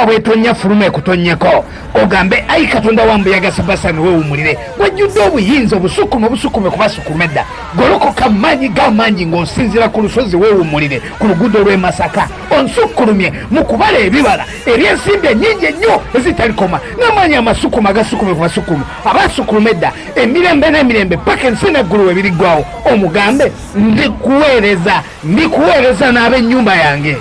bwe tonya fulume kutonnyeko ogambe ayi Katonda wambu yagasabasani weewumulire wajjudde obuyinza obusukume kubasukuma edda golokoka maanyi g'amaanyi ng'osinziira ku lusozi weewumulire ku luguudo lw'e Masaka onsukkulumye mu kubala ebibala eby'ensimbi ennyingi ennyo ezitalikoma n'amaanyi amasukuma agasukume ku basukumu abasukuluma edda emirembe n'emirembe paka ensi n'eggulu we biriggwawo omugambe ndikuweereza n'ab'ennyumba yange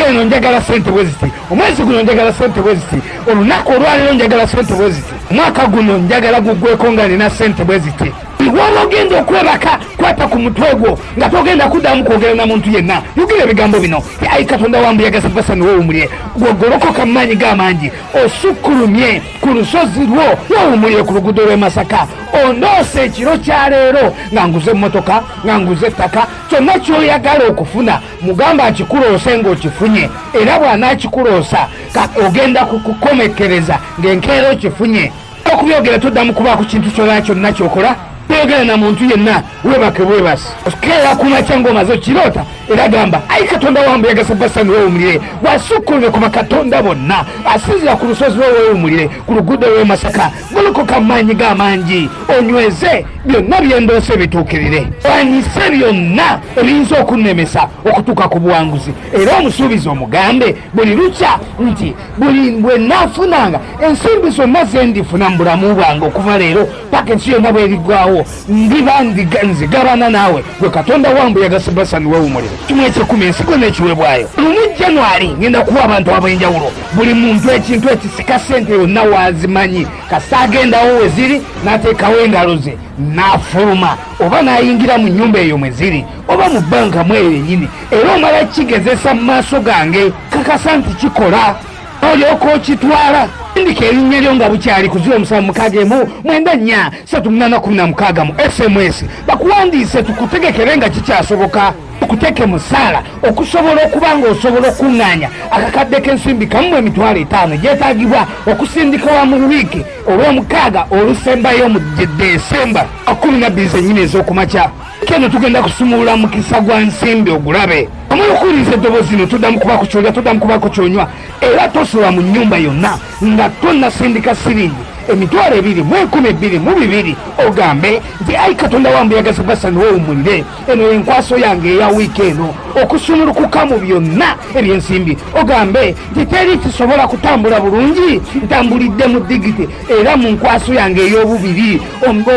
eno njagala sente bwe ziti omwezi guno njagala sente bwe ziti olunaku olwaliro njagala sente bwe ziti omwaka guno njagala guggweko nga nina sente bwe ziti waba ogenda okwebaka kwata ku mutwe gwo nga togenda kuddamu kwogera na muntu yenna yogera ebigambo bino ayi Katonda wambu yagasabasani weewumulire gwogolokoka mu maanyi g'amangi osukkulumye ku lusozi lwo weewumulire ku luguudo lw'e Masaka ondoose ekiro kya leero nga nguze emmotoka nga nguze ettaka kyonna ky'oyagala okufuna mugamba akikuloose ng'okifunye era bw'anaakikuloosa ogenda kukukomekereza ng'enkeera okifunye okubyogera toddamu kubaako kintu kyonna kyonna kyokola toyogera na muntu yenna webake bwebasi okeera kumakya ng'omaze okiroota era gamba ayi Katonda wambu yagasabasani weewumulire wasukkulumye ku bakatonda bonna asinzira ku lusozi lwe weewumulire ku luguudo lw'e Masaka golokoka mu maanyi g'amangi onyweze byonna byendoose bituukirire wanyise byonna ebiyinza okunnemesa okutuuka ku buwanguzi era omusuubizi omugambe buli lukya nti buli bwe naafunanga ensimbi zonna ze ndifuna mu bulamu bwange okuva leero paka ensi yonna bweriggwawo ndiba nzigabana naawe gwe Katonda wambu yagasabasani weewumulire kimu ekyekumi ensigo n'ekiweebwayo lumu January ngenda kuwa abantu ab'enjawulo buli muntu ekintu ekisika sente yonna waazimanyi kasa agendawo we ziri n'ateekawo engalo ze n'afuluma oba n'ayingira mu nnyumba eyo mwe ziri oba mu bbanka mu eyo yennyini era omala kigezesa mu maaso gange kakasa nti kikola olyoka okitwala indika erinnya lyo nga bukyali ku 0769943816 mu SMS bakuwandiise tukutegekere nga kikyasoboka okuteke musaala okusobola okuba ng'osobola okuŋŋaanya akakadde k'ensimbi kamu emitwalo 5 gyetaagibwa okusindika wa mu wiiki olw'omukaaga olusembayo mu Desemba 12 zennyini ez'okumakya keno tugenda kusumulula mukisa gwa nsimbi ogulabe omulukuliza eddoboozi lino toddamu kubaako kyolya toddamu kubaako kyonywa era tosola mu nnyumba yonna nga tonnasindika siringi emitwalo 2022 ogambe nti ayi Katonda wambu yagasabasani weewumulire eno yenkwaso yange eya wiiki eno okusumulukuka mu byonna eby'ensimbi ogambe nti teri kisobola kutambula bulungi ntambulidde mu digiti era mu nkwaso yange ey'obubiri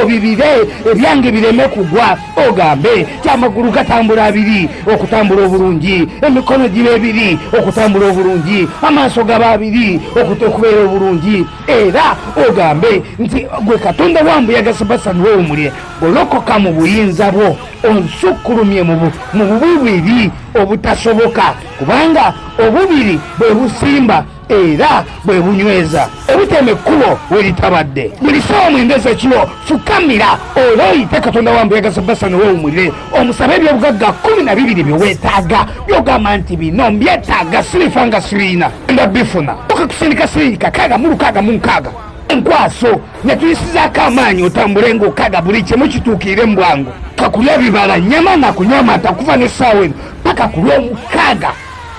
obibire ebyange bireme kugwa ogambe kyamagulu gatambula abiri okutambula obulungi emikono giba ebiri okutambula obulungi amaaso gaba abiri okubeera obulungi era ogambe nti gwe Katonda wambu yagasabasani weewumulire golokoka mu buyinza bwo onsukkulumye mu bubiri obutasoboka kubanga obubiri bwe busimba era bwe bunyweza obutema ekkubo weritabadde buli ssaawa mwendeza ekiro fukamira olwoyite Katonda wambu yagasabasani weewumulire omusabe ebyobugagga 12 bye weetaaga byogamba nti bino mbyetaaga sirifanga siriina enda bifuna okakusindika siringi 666 enkwaso netuyisizaako amaanyi otambule ng'okaga buli kimu kituukire mu bwangu kakulya bibala nyama nakunywa amata kuva n'essaawa eno paka ku lw'omukaaga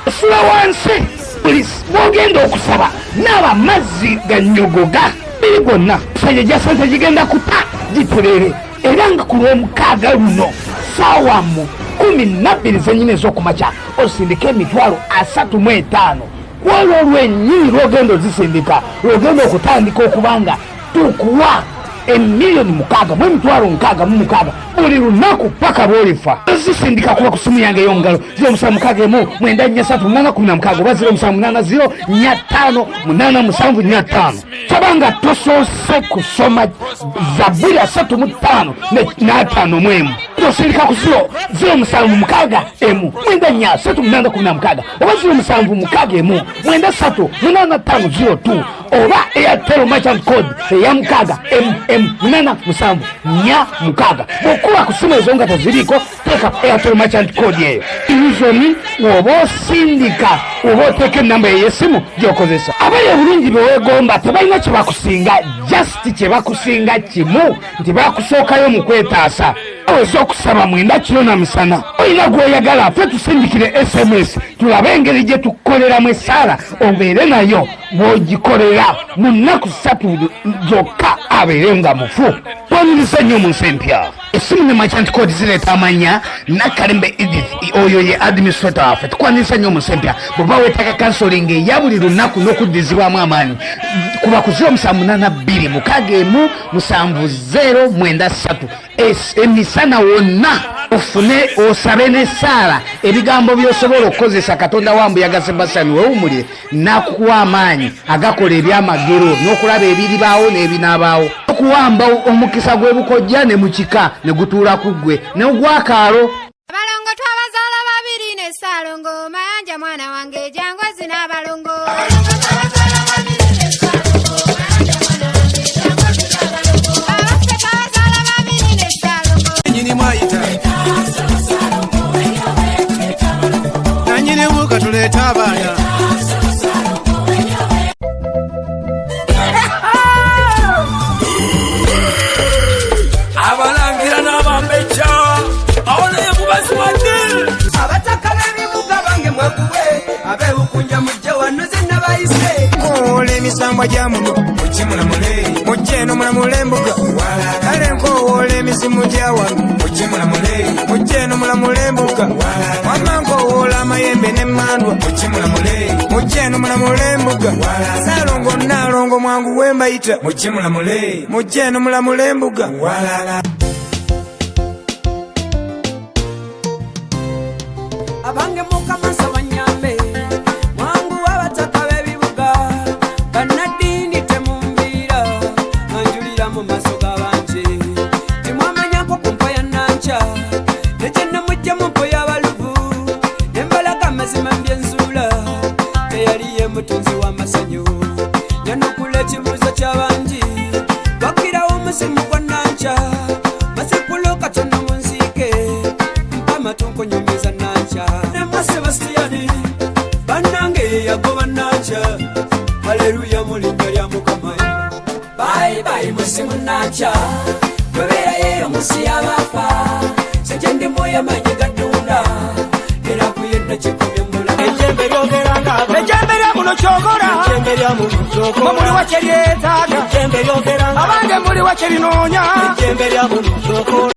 osula wansi buli bw'ogenda okusaba naaba mazzi gannyogoga biri gonna musajja gya sente gigenda kuta giterere era nga ku lw'omukaaga luno ssaawa mu 12 zennyini ez'okumakya osindika emitwalo 35 waliwo olwennyini lw'ogenda ozisindika lw'ogenda okutandika okubanga tukuwa $1,600,000 mu emitwalo 66 buli lunaku paka bw'olifa zisindika kuba ku simu yange ey'omungalo 0769438816 oba 07804585 kyabanga tosoose kusoma Zabbuli 35:5 tosindika ku 0769438816 oba 0761938502 oba Airtel merchant code eyamukaaga MM874 bw'okuba ku simu ezo nga teziriiko teeka Airtel merchant code eyo izoni oba osindika oba oteeka ennamba ey'essimu gy'okozesa abali obulungi beweegomba tebalina kye bakusinga just kye bakusinga kimu nti bakusookayo mu kwetaasa Oweza okusaba mwenda kiro na misana olina gw'oyagala ffe tusindikire SMS tulabe engeri gye tukoleramu essaala obeere nayo bw'ogikolera mu nnaku 3 zokka abeere nga mufu. Twaniriza nnyo mu nsi empya. Essimu ne merchant code zireeta amanya Nakalembe Edith oyo ye administrator waffe. Tukwaniriza nnyo mu nsi empya bw'oba weetaaga kansoling eya buli lunaku n'okuddizibwamu amaanyi kuba ku 0782177093 emisana wonna ofune osabe n'essaala ebigambo by'osobola okukozesa Katonda wa Mbuyaga Sebastian weewumulire n'akuwa amaanyi agakola ebyamagero n'okulaba ebiribaawo n'ebinaabaawo okuwamba omukisa gw'ebukojja ne mukika ne gutuula ku ggwe n'ogwakaalo. Abalongo twabazaala babiri ne Ssaalongo Mayanja mwana wange Jangwezi n'abalongo. Nanyini wuka tuleta abaana abalangira n'abambeca awonaye kubasiwadde abataka b'ebibuga bange mwakuwe abewukunja mujje wano zenna bayise kowola emisambwa gya muno mukimulamule mujjeeno mulamule embuga kale nkowola emisimu gya wano mukimulamule mujjeeno mulamule embuga wamma nkowola amayembe n'emmandwa mukimulamule mujjeeno mulamule embuga Ssaalongo Nnaalongo mwangu wembayita mukimulamule mujjeeno mulamule embuga abange mukamasa banyambe mwangu abataka b'ebibuga bannaddiini temumbiira anjulira mu maaso g'abanje timwamanyako ku mpo ya Nanca negyenna mujja mu mpo y'abaluvu nembalaga amazima mbyenzuula teyali ye mutunzi w'amasanyu yanukula ekibuuzo ky'abangi bakirawo omuzimu gwa Nanca masikulo katono mu nsiike mpamatunkunyumiza Nanca Sebastiani bannange yagoba Nanca haleluya mu linnya lya Mukama bye bye musimu Nanca bebeera yeyo musi y'abafa sejendi moya manyi gatunda era kuyenda kikomye mula ejembe lyogeranga ejembe lya muno kyokola ejembe lya muno kyokola muli wache lyetaaga ejembe lyogeranga abange muli wache linoonya ejembe lya muno kyokola